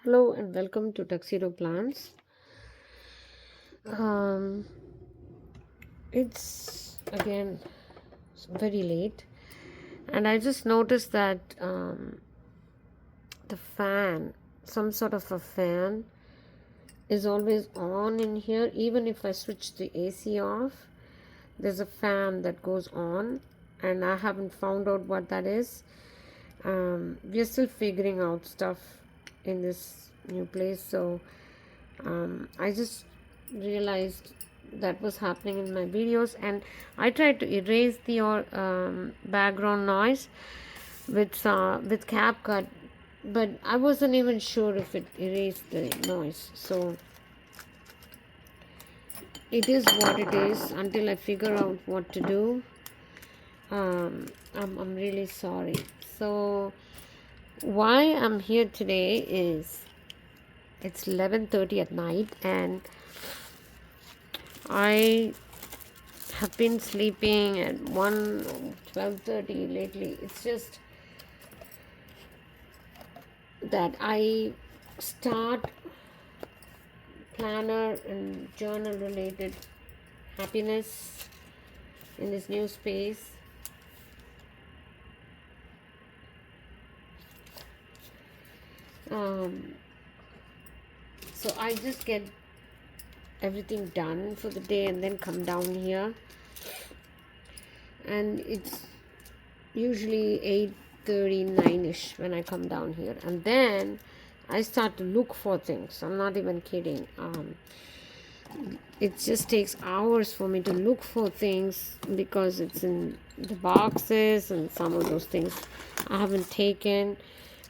Hello and welcome to Tuxedo Plants. Um, it's again very late, and I just noticed that the fan, some sort of a fan, is always on in here. Even if I switch the AC off, there's a fan that goes on, and I haven't found out what that is. We are still figuring out stuff in this new place, so I just realized that was happening in my videos, and I tried to erase the background noise with CapCut, but I wasn't even sure if it erased the noise. So it is what it is until I figure out what to do. I'm really sorry. So why I'm here today is it's 11:30 at night, and I have been sleeping at 12:30 lately. It's just that I start planner and journal related happiness in this new space. So I just get everything done for the day and then come down here, and it's usually 8:39ish when I come down here, and then I start to look for things. I'm not even kidding. It just takes hours for me to look for things because it's in the boxes, and some of those things I haven't taken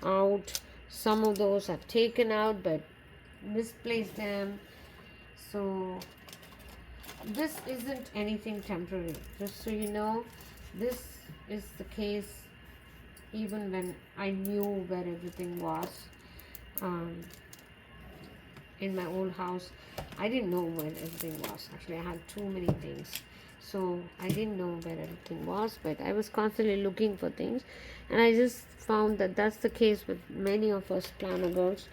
out. Some of those I've taken out but misplaced them. So this isn't anything temporary, just so you know. This is the case even when I knew where everything was. In my old house, I didn't know where everything was. Actually, I had too many things, so I didn't know where everything was, but I was constantly looking for things, and I just found that that's the case with many of us planner girls.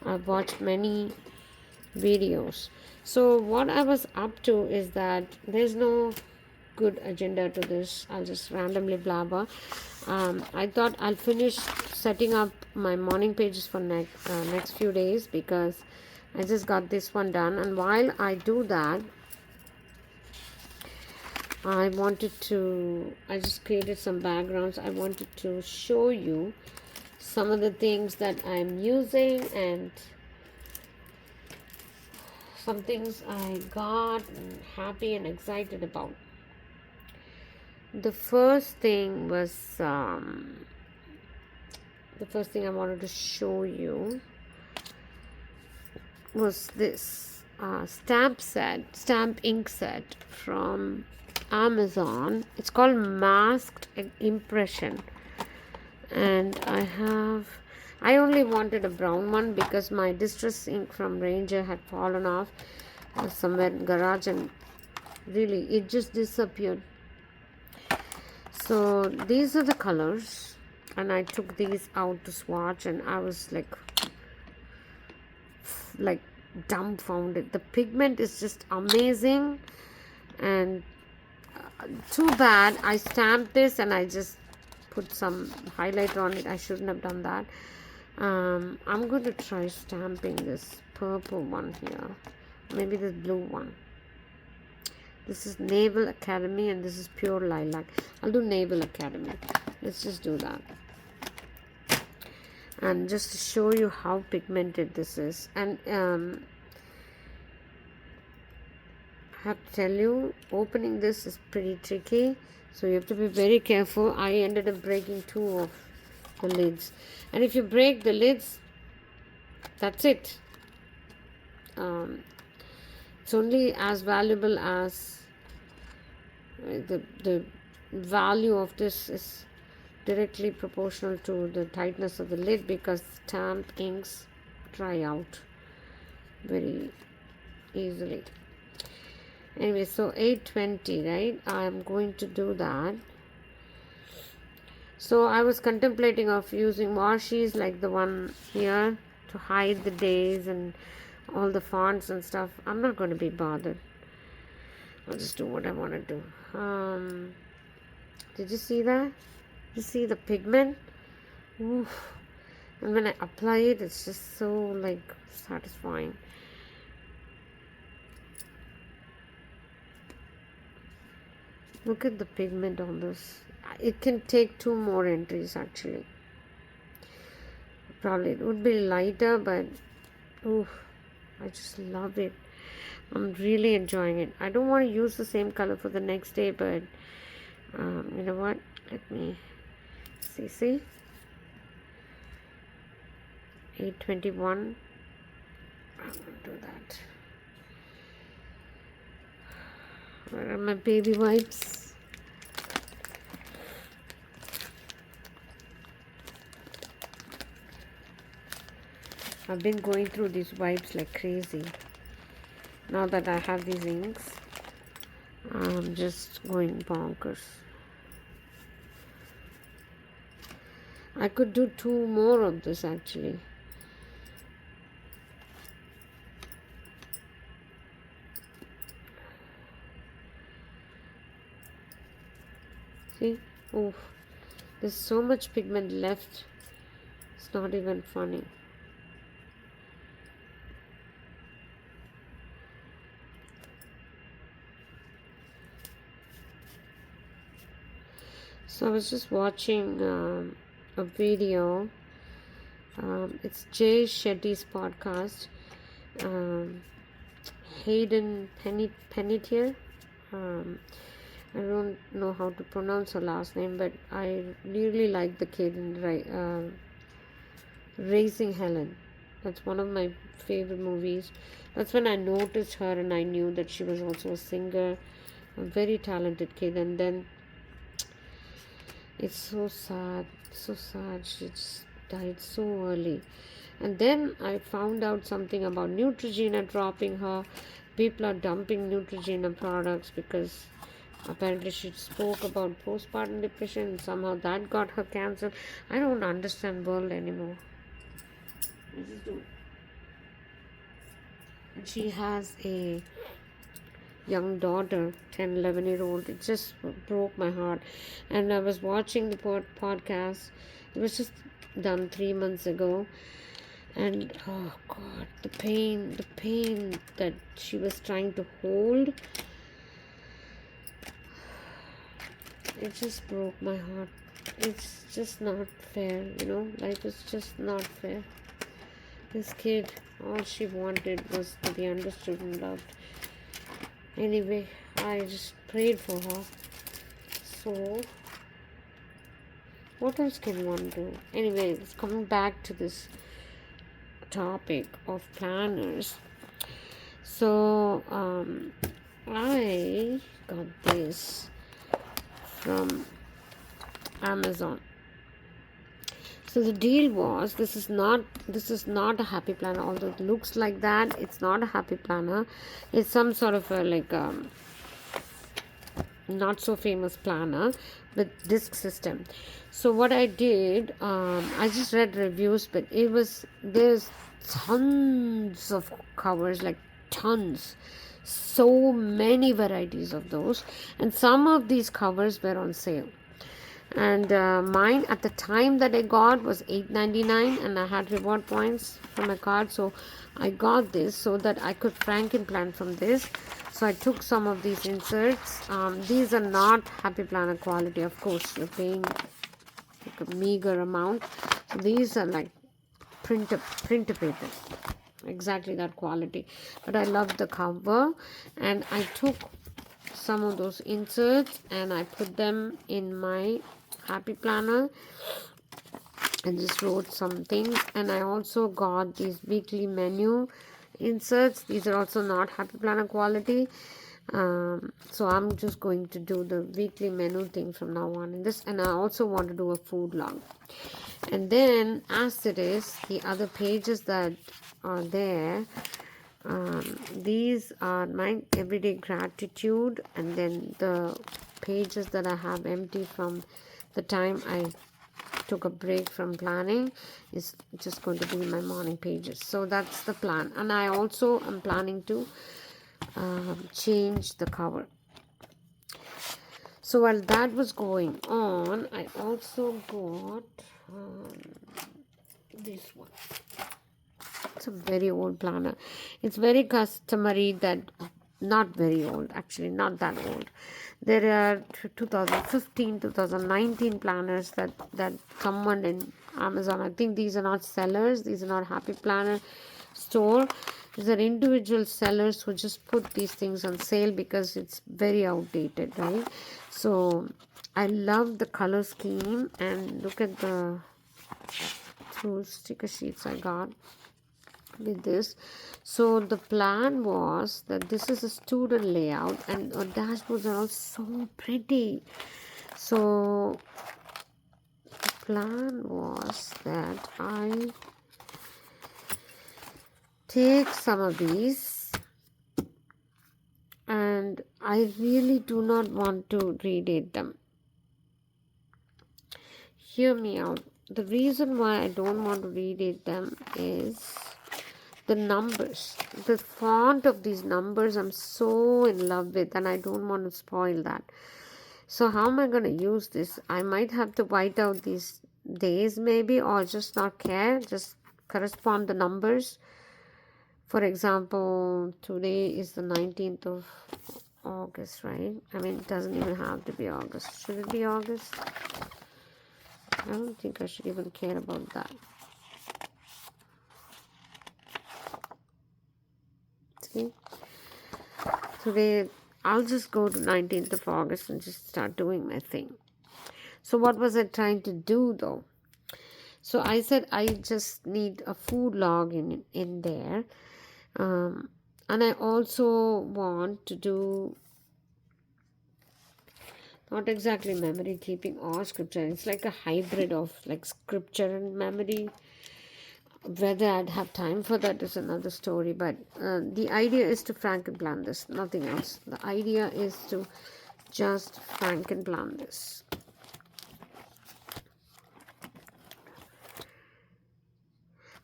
I've watched many videos. So what I was up to is that there's no good agenda to this. I'll just randomly blabber. I thought I'll finish setting up my morning pages for next few days, because I just got this one done, and while I do that, I just created some backgrounds. I wanted to show you some of the things that I'm using and some things I got and happy and excited about. The first thing I wanted to show you was this stamp ink set from Amazon. It's called Masked Impression, and I only wanted a brown one because my distress ink from Ranger had fallen off somewhere in garage, and really it just disappeared. So these are the colors, and I took these out to swatch, and I was like dumbfounded. The pigment is just amazing, and too bad I stamped this and I just put some highlighter on it. I shouldn't have done that. I'm going to try stamping this purple one here, maybe this blue one. This is Naval Academy, and this is Pure Lilac. I'll do Naval Academy. Let's just do that. And just to show you how pigmented this is, and I have to tell you, opening this is pretty tricky, so you have to be very careful. I ended up breaking 2 of the lids, and if you break the lids, that's it. It's only as valuable as the value of this is directly proportional to the tightness of the lid, because stamp inks dry out very easily. Anyway, so 820, right? I'm going to do that. So I was contemplating of using washies like the one here, to hide the days and all the fonts and stuff. I'm not going to be bothered. I'll just do what I want to do. Did you see that? You see the pigment? Oof. And when I apply it, it's just so like satisfying. Look at the pigment on this. It can take 2 more entries actually. Probably it would be lighter, but oof, I just love it. I'm really enjoying it. I don't want to use the same color for the next day, but you know what? Let me see. 821. I'm gonna do that. Where are my baby wipes? I've been going through these wipes like crazy. Now that I have these inks, I'm just going bonkers. I could do 2 more of this actually. See? Oof. There's so much pigment left. It's not even funny. So I was just watching a video. It's Jay Shetty's podcast. Hayden Panettiere. I don't know how to pronounce her last name, but I really like the kid in Raising Helen. That's one of my favorite movies. That's when I noticed her and I knew that she was also a singer, a very talented kid. And then it's so sad. She just died so early. And then I found out something about Neutrogena dropping her. People are dumping Neutrogena products because apparently she spoke about postpartum depression and somehow that got her canceled. I don't understand world anymore. I just don't. And she has a young daughter, 10-11-year-old. It just broke my heart. And I was watching the podcast. It was just done 3 months ago. And oh god, the pain that she was trying to hold, it just broke my heart. It's just not fair, life is just not fair. This kid, all she wanted was to be understood and loved. Anyway, I just prayed for her. So what else can one do? Anyway, it's coming back to this topic of planners. So I got this from Amazon. So the deal was, this is not a happy planner, although it looks like that. It's not a happy planner. It's some sort of a not so famous planner with disc system. So what I did, I just read reviews, but there's tons of covers, like tons, so many varieties of those, and some of these covers were on sale. And mine at the time that I got was $8.99, and I had reward points from my card, so I got this so that I could Frankenplan from this. So I took some of these inserts. These are not happy planner quality, of course. You're paying like a meager amount. So these are like printer paper, exactly that quality. But I love the cover, and I took some of those inserts and I put them in my happy planner and just wrote some things. And I also got these weekly menu inserts. These are also not happy planner quality. So I'm just going to do the weekly menu thing from now on in this, and I also want to do a food log. And then as it is, the other pages that are there, these are my everyday gratitude, and then the pages that I have empty from the time I took a break from planning, is just going to be my morning pages. So that's the plan. And I also am planning to change the cover. So while that was going on, I also got this one. It's a very old planner. It's very customary that, not very old, actually not that old. There are 2015, 2019 planners that someone in Amazon, I think these are not sellers, these are not Happy Planner store. These are individual sellers who just put these things on sale because it's very outdated, right? So I love the color scheme, and look at the two sticker sheets I got with this. So the plan was that this is a student layout, and our dashboards are all so pretty. So the plan was that I take some of these, and I really do not want to redate them. Hear me out. The reason why I don't want to redate them is the numbers. The font of these numbers I'm so in love with, and I don't want to spoil that. So how am I going to use this? I might have to white out these days maybe, or just not care, just correspond the numbers. For example, today is the 19th of August, right? I mean, it doesn't even have to be August. Should it be August? I don't think I should even care about that. See? Today, I'll just go to 19th of August and just start doing my thing. So what was I trying to do though? So I said I just need a food log in there. And I also want to do not exactly memory keeping or scripture. It's like a hybrid of like scripture and memory. Whether I'd have time for that is another story, but the idea is to Frankenplan this, nothing else. The idea is to just Frankenplan this.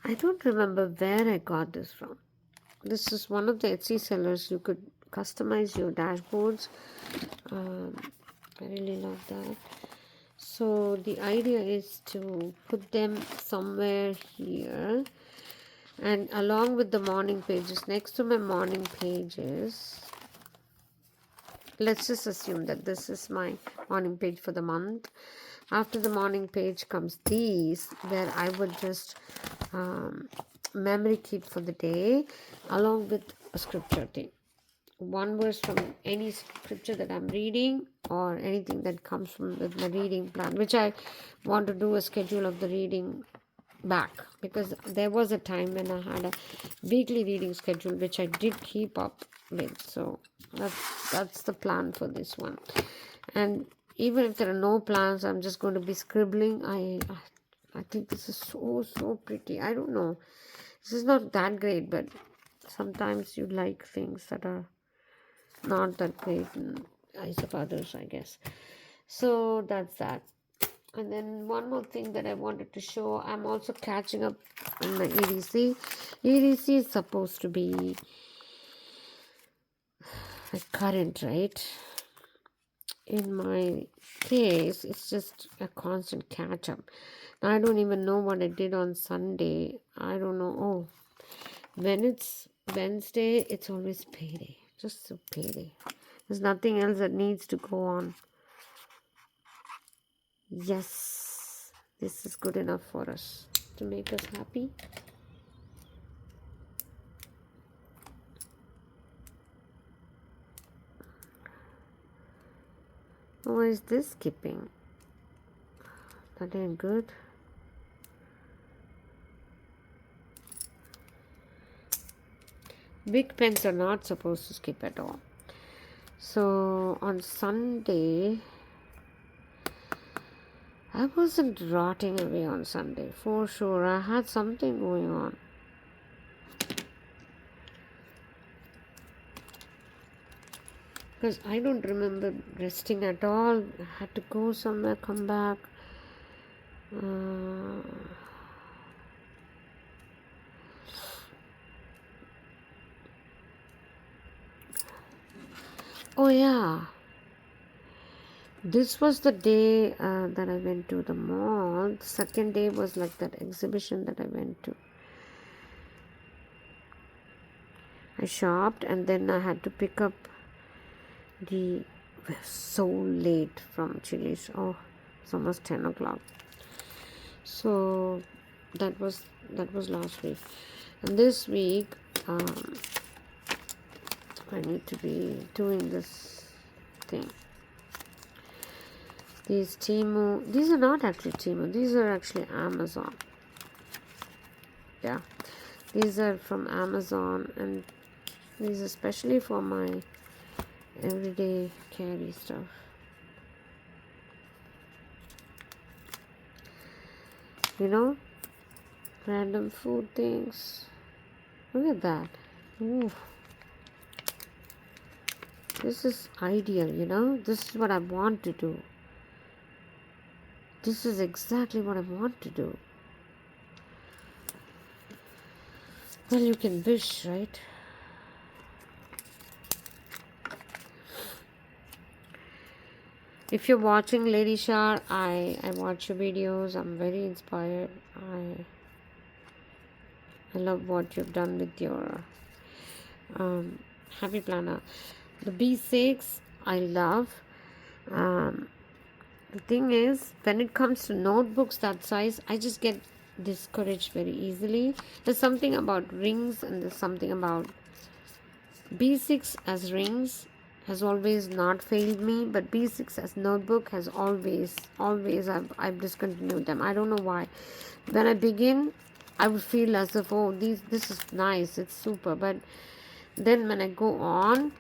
I don't remember where I got this from. This is one of the Etsy sellers. You could customize your dashboards. I really love that. So the idea is to put them somewhere here, and along with the morning pages, next to my morning pages, let's just assume that this is my morning page for the month. After the morning page comes these, where I would just memory keep for the day along with a scripture thing. One verse from any scripture that I'm reading, or anything that comes from with my reading plan, which I want to do a schedule of the reading back, because there was a time when I had a weekly reading schedule which I did keep up with. So that's the plan for this one. And even if there are no plans, I'm just going to be scribbling. I think this is so pretty. I don't know, this is not that great, but sometimes you like things that are not that great in eyes of others, I guess. So that's that. And then one more thing that I wanted to show, I'm also catching up on my EDC. EDC is supposed to be a current, right? In my case, it's just a constant catch up. Now, I don't even know what I did on Sunday. I don't know. Oh, when it's Wednesday, it's always payday. Just a payday. There's nothing else that needs to go on. Yes, this is good enough for us to make us happy. Why is this skipping? That ain't good. Big pens are not supposed to skip at all. So on Sunday, I wasn't rotting away on Sunday for sure. I had something going on. Because I don't remember resting at all. I had to go somewhere, come back. Uh, oh yeah, this was the day that I went to the mall. The second day was like that exhibition that I went to. I shopped and then I had to pick up the so late from Chili's. Oh, it's almost 10 o'clock. So that was last week, and this week um, I need to be doing this thing. These Temu, these are not actually Temu, these are actually Amazon. Yeah, these are from Amazon, and these are especially for my everyday carry stuff. You know, random food things. Look at that. Ooh, this is ideal, you know. This is what I want to do. This is exactly what I want to do. Well, you can wish, right? If you're watching Lady Shar, I watch your videos. I'm very inspired. I love what you've done with your happy planner. The B6 I love. Um, the thing is, when it comes to notebooks that size, I just get discouraged very easily. There's something about rings, and there's something about B6 as rings has always not failed me, but B6 as notebook has always I've discontinued them. I don't know why. When I begin, I would feel as if, oh, this is nice, it's super, but then when I go on,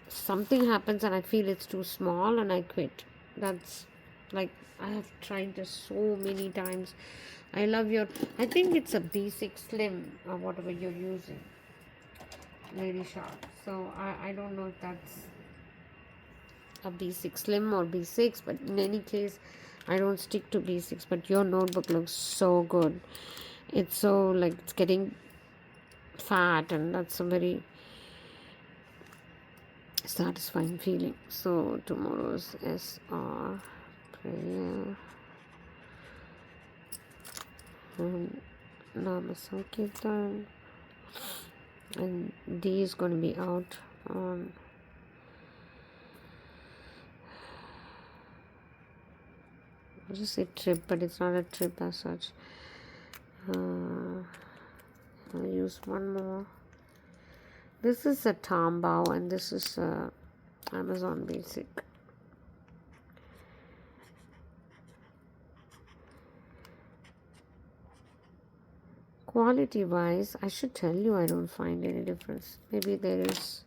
something happens and I feel it's too small and I quit. That's like, I have tried this so many times. I love your, I think it's a B6 Slim or whatever you're using, Lady Sharp. So I don't know if that's a B6 Slim or B6, but in any case, I don't stick to B6. But your notebook looks so good. It's so like it's getting fat, and that's a very satisfying feeling. So tomorrow's SR prayer and Nama Sankirtan, and D is going to be out on I just say trip, but it's not a trip as such. I'll use one more. This is a Tambao, and this is a Amazon Basic. Quality wise, I should tell you I don't find any difference. Maybe there is.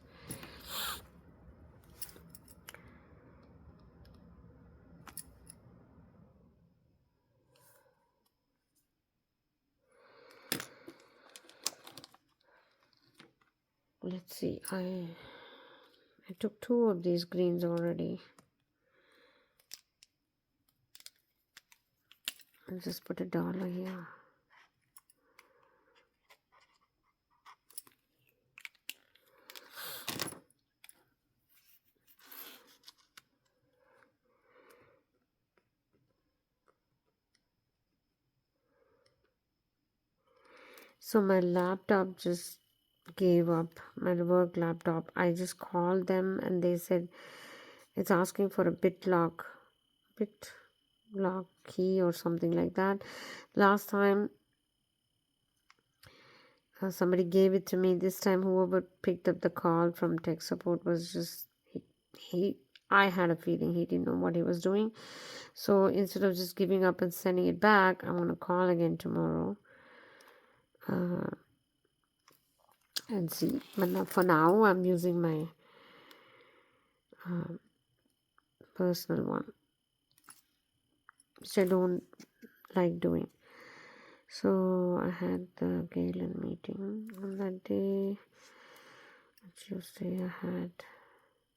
Let's see. I took 2 of these greens already. I'll just put $1 here. So my laptop just gave up, my work laptop. I just called them and they said it's asking for a BitLock key or something like that. Last time somebody gave it to me. This time whoever picked up the call from tech support was just he I had a feeling he didn't know what he was doing. So instead of just giving up and sending it back, I'm going to call again tomorrow and see. But for now, I'm using my personal one, which I don't like doing. So I had the Galen meeting on that day. Tuesday, I had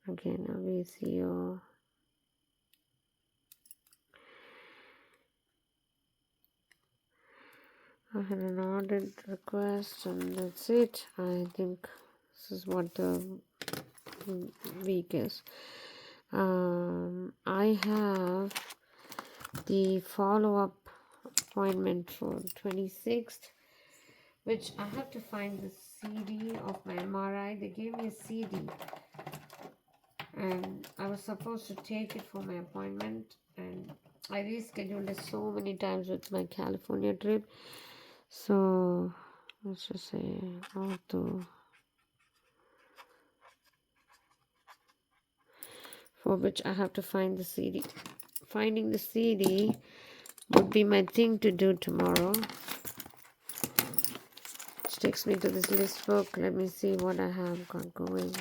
again a VCO. I had an audit request and that's it. I think this is what the week is. I have the follow-up appointment for 26th, which I have to find the CD of my MRI. They gave me a CD and I was supposed to take it for my appointment, and I rescheduled it so many times with my California trip. So let's just say for which I have to find the CD. Finding the CD would be my thing to do tomorrow. Which takes me to this list book. Let me see what I have got going.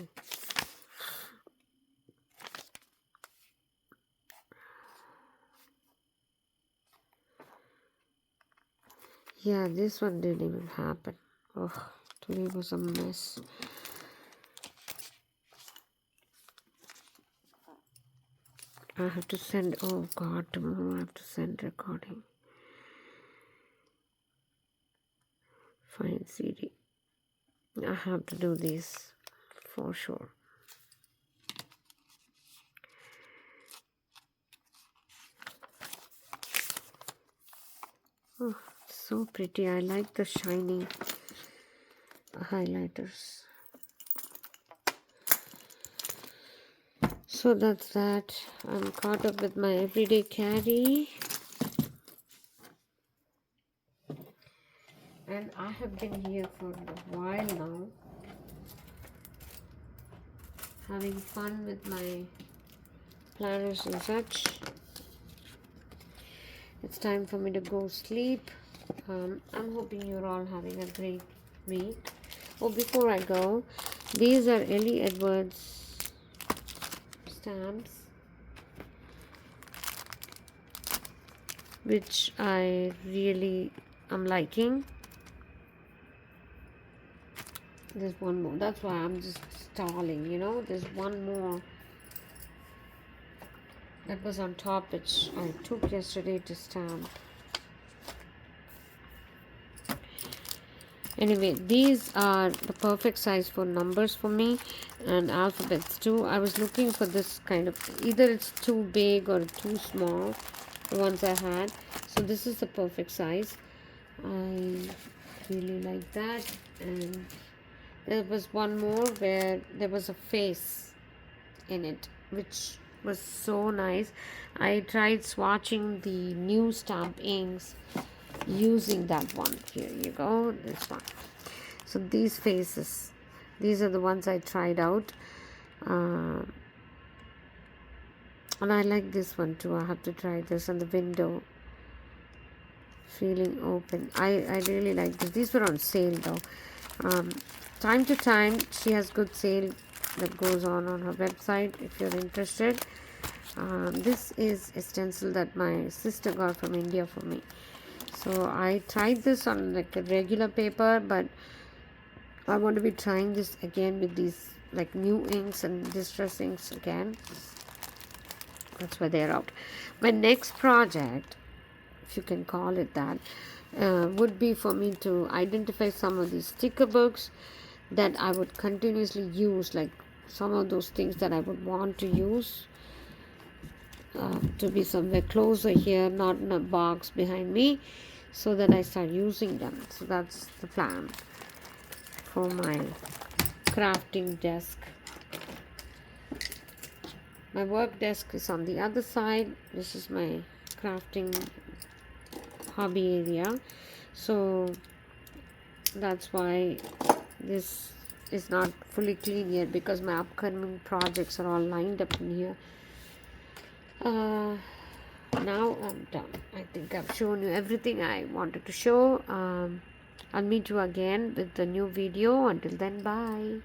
Yeah, this one didn't even happen. Oh, today was a mess. I have to send, oh God, tomorrow I have to send recording. Find CD. I have to do this for sure. Oh, so pretty. I like the shiny highlighters. So that's that. I'm caught up with my everyday carry. And I have been here for a while now, having fun with my planners and such. It's time for me to go sleep. I'm hoping you're all having a great week. Oh, before I go, these are Ellie Edwards stamps, which I really am liking. There's one more. That's why I'm just stalling, you know. There's one more that was on top, which I took yesterday to stamp. Anyway, these are the perfect size for numbers for me, and alphabets too. I was looking for this kind of, either it's too big or too small, the ones I had. So this is the perfect size. I really like that. And there was one more where there was a face in it, which was so nice. I tried swatching the new stamp inks using that one. Here you go, this one. So these faces, these are the ones I tried out, and I like this one too. I have to try this on the window, feeling open. I really like this. These were on sale though. Time to time she has good sale that goes on her website if you're interested. This is a stencil that my sister got from India for me. So I tried this on like a regular paper, but I want to be trying this again with these like new inks and distress inks again. That's why they're out. My next project, if you can call it that, would be for me to identify some of these sticker books that I would continuously use, like some of those things that I would want to use to be somewhere closer here, not in a box behind me, so that I start using them. So that's the plan for my crafting desk. My work desk is on the other side. This is my crafting hobby area. So that's why this is not fully clean yet, because my upcoming projects are all lined up in here. Now I'm done. I think I've shown you everything I wanted to show. I'll meet you again with the new video. Until then, bye.